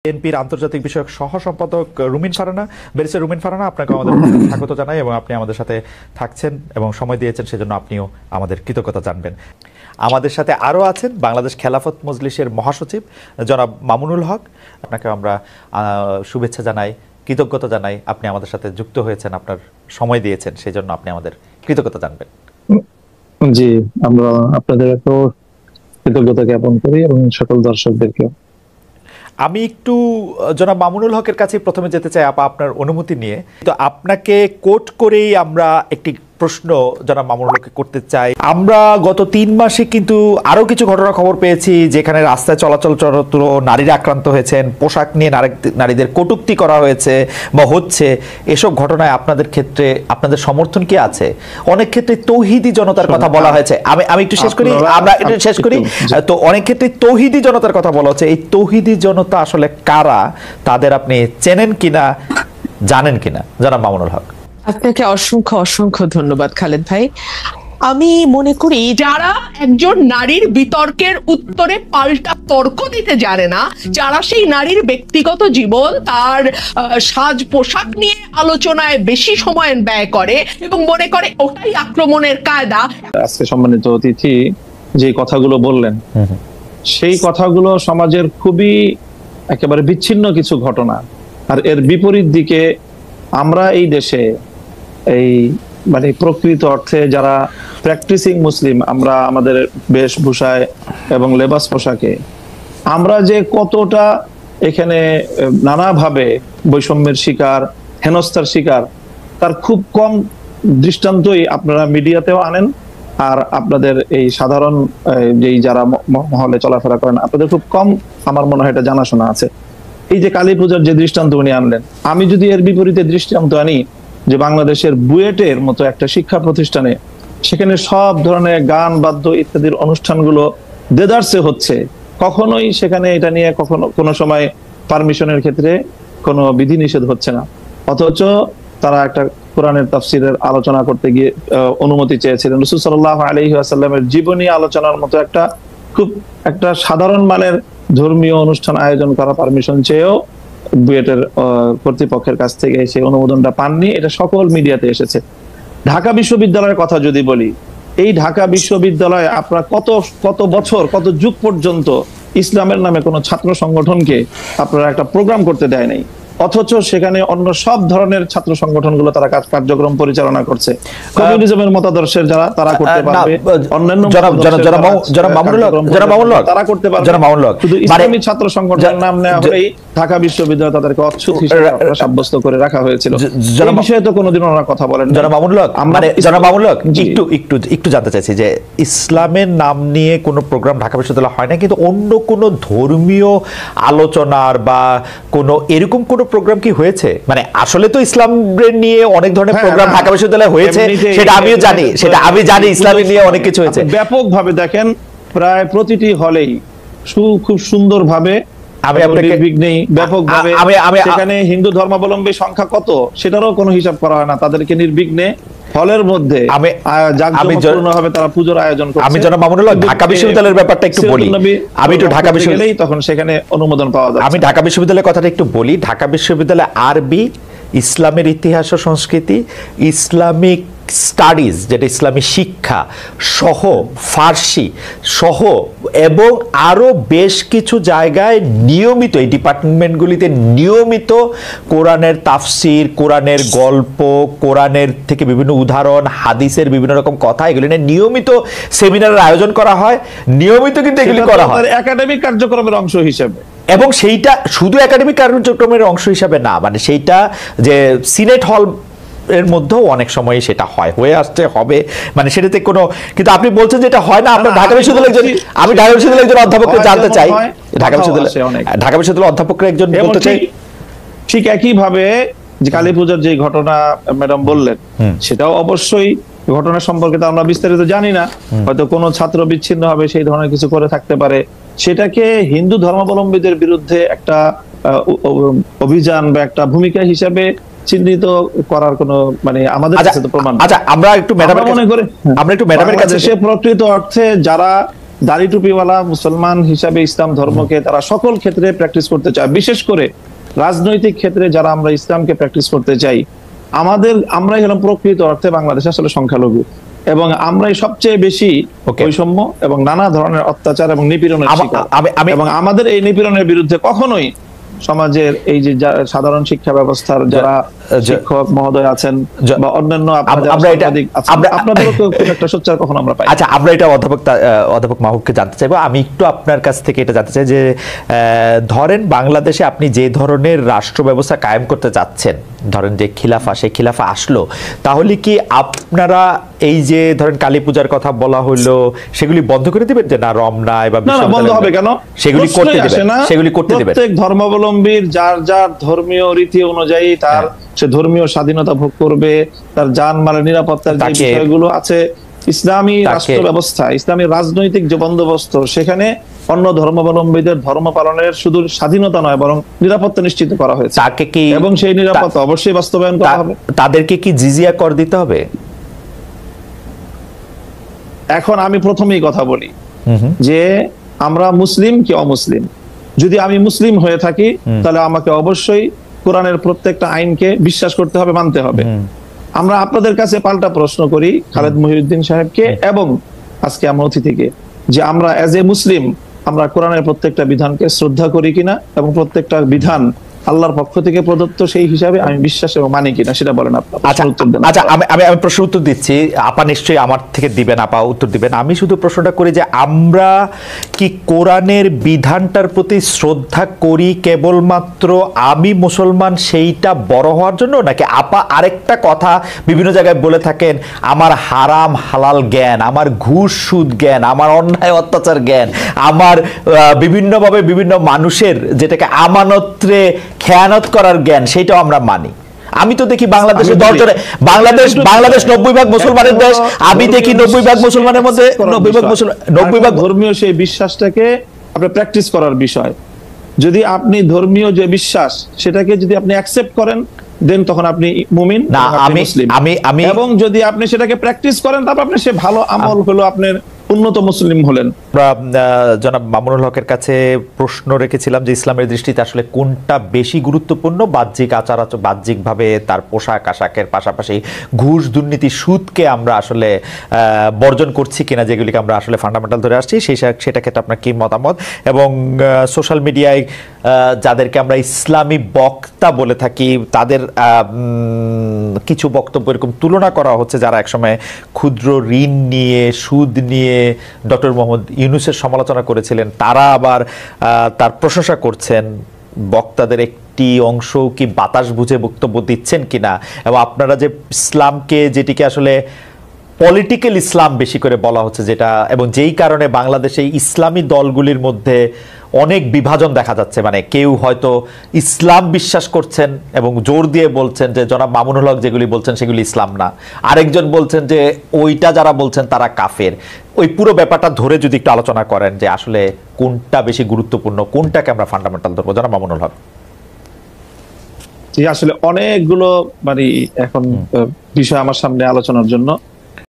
বিএনপির আন্তর্জাতিক বিষয়ক সহ সম্পাদক রুমিন ফারহানা, ব্যারিস্টার রুমিন ফারহানা, আপনাকে আমাদের স্বাগত জানাই এবং আপনি আমাদের সাথে থাকছেন এবং সময় দিয়েছেন সেজন্য আপনিও আমাদের কৃতজ্ঞতা জানবেন। আমাদের সাথে আরও আছেন বাংলাদেশ খেলাফত মজলিসের মহাসচিব জনাব মামুনুল হক। আপনাকে আমরা শুভেচ্ছা জানাই, কৃতজ্ঞতা জানাই, আপনি আমাদের সাথে যুক্ত হয়েছেন, আপনার সময় দিয়েছেন, সেজন্য আপনি আমাদের কৃতজ্ঞতা জানবেন। জি, আমরা আপনাদের কৃতজ্ঞতা জ্ঞাপন করি এবং সকল দর্শকদেরকে। আমি একটু জনাব মামুনুল হকের কাছে প্রথমে যেতে চাই আপনার অনুমতি নিয়ে। তো আপনাকে কোট করেই আমরা একটি প্রশ্ন জনাব মামুনুল হককে করতে চাই। আমরা গত 3 মাসে কিন্তু আরো কিছু ঘটনা খবর পেয়েছি যেখানে রাস্তায় চলাচলরত নারীরা আক্রান্ত হয়েছেন, পোশাক নিয়ে নারীদের কটূক্তি করা হয়েছে বা হচ্ছে। এসব ঘটনায় আপনাদের ক্ষেত্রে আপনাদের সমর্থন কি আছে? অনেক ক্ষেত্রে তৌহিদি জনতার কথা বলা হয়েছে। আমি একটু শেষ করি, আমরা একটু শেষ করি। তো অনেক ক্ষেত্রে তৌহিদি জনতার কথা বলা হচ্ছে। এই তৌহিদি জনতা আসলে কারা? তাদের আপনি চেনেন কিনা, জানেন কিনা? জনাব মামুনুল হক। আপনাকে অসংখ্য অসংখ্য ধন্যবাদ খালেদ ভাই। আমি মনে করি যারা একজন নারীর বিতর্কের উত্তরে পাল্টা তর্ক দিতে জানে না, যারা সেই নারীর ব্যক্তিগত জীবন, তার সাজ পোশাক নিয়ে আলোচনায় বেশি সময় ব্যয় করে এবং মনে করে ওটাই আক্রমণের কায়দা। আজকে সম্মানিত অতিথি যে কথাগুলো বললেন, সেই কথাগুলো সমাজের খুবই একেবারে বিচ্ছিন্ন কিছু ঘটনা। আর এর বিপরীত দিকে আমরা এই দেশে এই মানে প্রকৃত অর্থে যারা প্র্যাকটিসিং মুসলিম, আমরা আমাদের বেশভূষায় এবং লেবাস পোশাকে আমরা যে কতটা এখানে নানাভাবে বৈষম্যের শিকার, হেনস্থার শিকার, তার খুব কম দৃষ্টান্তই আপনারা মিডিয়াতেও আনেন। আর আপনাদের এই সাধারণ যেই যারা মহলে চলাফেরা করেন, আপনাদের খুব কম আমার মনে হয় এটা জানাশোনা আছে। এই যে কালী পূজার যে দৃষ্টান্ত উনি আনলেন, আমি যদি এর বিপরীতে দৃষ্টান্ত আনি যে বাংলাদেশের বুয়েটের মতো একটা শিক্ষা প্রতিষ্ঠানে, সেখানে সব ধরনের গান বাদ্য ইত্যাদির অনুষ্ঠানগুলো দেদারসে হচ্ছে, কখনোই সেখানে এটা নিয়ে কখনো কোনো সময় পারমিশনের ক্ষেত্রে কোনো বিধিনিষেধ হচ্ছে না, অথচ তারা একটা কোরআনের তাফসিরের আলোচনা করতে গিয়ে অনুমতি চেয়েছিলেন। রাসূল সাল্লাল্লাহু আলাইহি ওয়াসাল্লামের জীবনী আলোচনার মতো একটা সাধারণ মানের ধর্মীয় অনুষ্ঠান আয়োজন করা পারমিশন চেয়েও বুয়েটের কর্তৃপক্ষের কাছ থেকে সেই অনুমোদনটা পাননি। এটা সকল মিডিয়াতে এসেছে। ঢাকা বিশ্ববিদ্যালয়ের কথা যদি বলি, এই ঢাকা বিশ্ববিদ্যালয়ে আপনারা কত বছর, কত যুগ পর্যন্ত ইসলামের নামে কোনো ছাত্র সংগঠনকে আপনারা একটা প্রোগ্রাম করতে দেয় নাই, অথচ সেখানে অন্য সব ধরনের ছাত্র সংগঠনগুলো তারা কার্যক্রম পরিচালনা করছে। কমিউনিজমের মতাদর্শের যারা, তারা করতে পারবে, অন্যান্য তারা করতে পারবে, শুধু ইসলামী ছাত্র সংগঠনের নাম নেওয়া হলেই ঢাকা বিশ্ববিদ্যালয় তাদেরকে অচ্ছুত হিসেবে সাব্যস্ত করে রাখা হয়েছিল। এই বিষয়ে তো কোনোদিন ওনারা কথা বলেন। জনাব মামুনুল হক, একটু জানতে চাইছি যে ইসলামের নাম নিয়ে কোনো প্রোগ্রাম ঢাকা বিশ্ববিদ্যালয় হয় না, কিন্তু অন্য কোনো ধর্মীয় আলোচনার বা কোনো এরকম কোনো প্রোগ্রাম কি হয়েছে? মানে আসলে তো ইসলাম নিয়ে অনেক ধরনের প্রোগ্রাম ঢাকা বিশ্ববিদ্যালয়ে হয়েছে, সেটা আমিও জানি, ইসলামের নিয়ে অনেক কিছু হয়েছে। ব্যাপকভাবে দেখেন, প্রায় প্রতিটি হলেই খুব সুন্দরভাবে ব্যাপকভাবে সেখানে হিন্দু ধর্মাবলম্বী সংখ্যা কত সেটারও কোনো হিসাব করা হয় না। তাদেরকে নির্বিঘ্নে হলের মধ্যে জাঁকজমকপূর্ণভাবে তারা পূজার আয়োজন করছে। আমি জনাব মামুনুল হক ঢাকা বিশ্ববিদ্যালয়ের ব্যাপারটা একটু বলি। আমি একটু ঢাকা বিশ্ববিদ্যালয়ে তখন সেখানে অনুমোদন পাওয়া যায়। আমি ঢাকা বিশ্ববিদ্যালয়ের কথাটা একটু বলি। ঢাকা বিশ্ববিদ্যালয়ে আরবি, ইসলামের ইতিহাস ও সংস্কৃতি, ইসলামিক স্টাডিজ যেটা ইসলামী শিক্ষা সহ, ফার্সি সহ এবং আরো বেশ কিছু জায়গায় নিয়মিত এই ডিপার্টমেন্টগুলিতে নিয়মিত কোরআনের তাফসির, কোরআনের গল্প, কোরআনের থেকে বিভিন্ন উদাহরণ, হাদিসের বিভিন্ন রকম কথা, এগুলি নিয়ে নিয়মিত সেমিনারের আয়োজন করা হয়। নিয়মিত কিন্তু এগুলি করা হয় একাডেমিক কার্যক্রমের অংশ হিসেবে, এবং সেইটা শুধু একাডেমিক কার্যক্রমের অংশ হিসাবে না, মানে সেইটা যে সিনেট হল এর মধ্যেও অনেক সময় সেটা হয়ে আসছে, হবে, মানে সেটাতে কোনো, কিন্তু আপনি বলছেন যে এটা হয় না। আমরা ঢাকা বিশ্ববিদ্যালয়ের আমি ঢাকা বিশ্ববিদ্যালয়ের একজন অধ্যাপককে জানতে চাই, ঢাকা বিশ্ববিদ্যালয়ের অধ্যাপকরা একজন বলতে চাই। ঠিক একই ভাবে যে কালী পূজার যে ঘটনা ম্যাডাম বললেন, সেটাও অবশ্যই ঘটনা সম্পর্কে তো আমরা বিস্তারিত জানি না, হয়তো কোনো ছাত্র বিচ্ছিন্ন হবে সেই ধরনের কিছু করে থাকতে পারে। সেটাকে হিন্দু ধর্মাবলম্বীদের বিরুদ্ধে একটা অভিযান বা একটা ভূমিকা হিসাবে চিহ্নিত করার কোনো মানে আমাদের কাছে তো প্রমাণ। আচ্ছা, আমরা একটু ম্যাডামের কাছে, প্রকৃত অর্থে যারা দাড়ি টুপিওয়ালা মুসলমান হিসাবে ইসলাম ধর্মকে তারা সকল ক্ষেত্রে প্র্যাকটিস করতে চায়, বিশেষ করে রাজনৈতিক ক্ষেত্রে যারা আমরা ইসলামকে প্র্যাকটিস করতে চাই, আমরাই হলাম প্রকৃত অর্থে বাংলাদেশে আসলে সংখ্যালঘু, এবং আমরাই সবচেয়ে বেশি বৈষম্য এবং নানা ধরনের অত্যাচার এবং নিপীড়নের শিকার। এবং আমাদের এই নিপীড়নের বিরুদ্ধে কখনোই সমাজের এই যে সাধারণ শিক্ষা ব্যবস্থার যারা শিক্ষক মহোদয় আছেন বা অন্যান্য আপনাদেরও খুব একটা সোচ্চার কখনো আমরা পাই। আচ্ছা, আমরা এটা অধ্যাপক মাহবুবকে জানতে চাইবো। আমি একটু আপনার কাছ থেকে এটা জানতে চাই যে ধরেন বাংলাদেশে আপনি যে ধরনের রাষ্ট্র ব্যবস্থা কায়েম করতে চাচ্ছেন, ধরেন যে খিলাফা, সেই খিলাফা আসলো, তাহলে কি আপনারা এই যে ধরেন কালী পূজার কথা বলা হলো সেগুলি বন্ধ করে দিবেন? যে না, রমনায় বা বন্ধ হবে কেন, সেগুলি করতে দিবেন? সেগুলি করতে দিবেন। প্রত্যেক ধর্মাবলম্বীর যার যার ধর্মীয় রীতি অনুযায়ী তার সে ধর্মীয় স্বাধীনতা ভোগ করবে, তার জানমালের নিরাপত্তার যে বিষয়গুলো আছে, ইসলামী রাষ্ট্র ব্যবস্থা, ইসলামী রাজনৈতিক যে বন্দোবস্ত, সেখানে অন্য ধর্মাবলম্বীদের ধর্ম পালনের শুধু স্বাধীনতা নয় বরং নিরাপত্তা নিশ্চিত করা হয়েছে, এবং সেই নিরাপত্তা অবশ্যই বাস্তবায়ন করা হবে। তাদেরকে কি জিজিয়া কর দিতে হবে? এখন আমি প্রথমেই কথা বলি যে আমরা মুসলিম কি অমুসলিম। যদি আমি মুসলিম হয়ে থাকি তাহলে আমাকে অবশ্যই কোরআনের প্রত্যেকটা আইনকে বিশ্বাস করতে হবে, মানতে হবে। আমরা আপনাদের কাছে পাল্টা প্রশ্ন করি, খালেদ মহিউদ্দিন সাহেবকে এবং আজকে আমার অতিথিকে, যে আমরা এজ এ মুসলিম আমরা কোরআনের প্রত্যেকটা বিধানকে শ্রদ্ধা করি কিনা, এবং প্রত্যেকটা বিধান আল্লাহর পক্ষ থেকে প্রদত্ত সেই হিসাবে আমি বিশ্বাস এবং মানি কিনা, সেটা বলেন আপনি। আচ্ছা, আমি প্রশ্ন উত্তর দিচ্ছি, আপা নিশ্চয়ই আমার থেকে দিবেন, আপা উত্তর দিবেন। আমি শুধু প্রশ্নটা করি যে আমরা কি কোরআনের বিধানটার প্রতি শ্রদ্ধা করি কেবলমাত্র আমি মুসলমান সেইটা বড় হওয়ার জন্য, নাকি আপা আরেকটা কথা বিভিন্ন জায়গায় বলে থাকেন, আমার হারাম হালাল জ্ঞান, আমার ঘুষ সুদ জ্ঞান, আমার অন্যায় অত্যাচার জ্ঞান, আমার বিভিন্নভাবে বিভিন্ন মানুষের যেটাকে আমানত্রে খেয়ানত করার জ্ঞান, সেটাও আমরা মানি। আমি তো দেখি বাংলাদেশে বাংলাদেশ 90 ভাগ মুসলমানের দেশ, আমি দেখি 90 ভাগ মুসলমানের মধ্যে 90 ভাগ ধর্মীয় সেই বিশ্বাসটাকে আপনি প্র্যাকটিস করার বিষয়। যদি আপনি ধর্মীয় যে বিশ্বাস সেটাকে যদি আপনি অ্যাকসেপ্ট করেন, দেন তখন আপনি মুমিন না, আমি এবং যদি আপনি সেটাকে প্র্যাকটিস করেন তারপর আপনি সে ভালো আমল হলো আপনার উন্নত মুসলিম হলেন। জনাব মামুনুল হকের কাছে প্রশ্ন রেখেছিলাম যে ইসলামের দৃষ্টিতে আসলে কোনটা বেশি গুরুত্বপূর্ণ, বাহ্যিকভাবে তার পোশাক আশাকের পাশাপাশি ঘুষ দুর্নীতি সুদকে আমরা আসলে বর্জন করছি কিনা, যেগুলিকে আমরা আসলে ফান্ডামেন্টাল ধরে আসছি, সেটা ক্ষেত্রে আপনার কি মতামত? এবং সোশ্যাল মিডিয়ায় যাদেরকে আমরা ইসলামী বক্তা বলে থাকি, তাদের কিছু বক্তব্য এরকম তুলনা করা হচ্ছে যারা একসময় ক্ষুদ্র ঋণ নিয়ে সুদ নিয়ে ডক্টর মোহাম্মদ ইউনূসের সমালোচনা করেছিলেন, তারা আবার তার প্রশংসা করছেন। বক্তাদের একটি অংশ কি বাতাস বুঝে বক্তব্য দিচ্ছেন কিনা, এবং আপনারা যে ইসলামকে, যেটিকে আসলে পলিটিক্যাল ইসলাম বেশি করে বলা হচ্ছে, যেটা এবং যেই কারণে বাংলাদেশে ইসলামী দলগুলির মধ্যে অনেক বিভাজন দেখা যাচ্ছে, মানে কেউ হয়তো ইসলাম বিশ্বাস করছেন এবং জোর দিয়ে বলছেন যে জনাব মামুনুল হক যেগুলি বলছেন সেগুলি ইসলাম না, আরেকজন বলছেন যে ওইটা যারা বলছেন তারা কাফের। ওই পুরো ব্যাপারটা ধরে যদি একটু আলোচনা করেন যে আসলে কোনটা বেশি গুরুত্বপূর্ণ, কোনটাকে আমরা ফান্ডামেন্টাল ধরবো, জনাব মামুনুল হক। আসলে অনেকগুলো মানে এখন বিষয় আমার সামনে আলোচনার জন্য।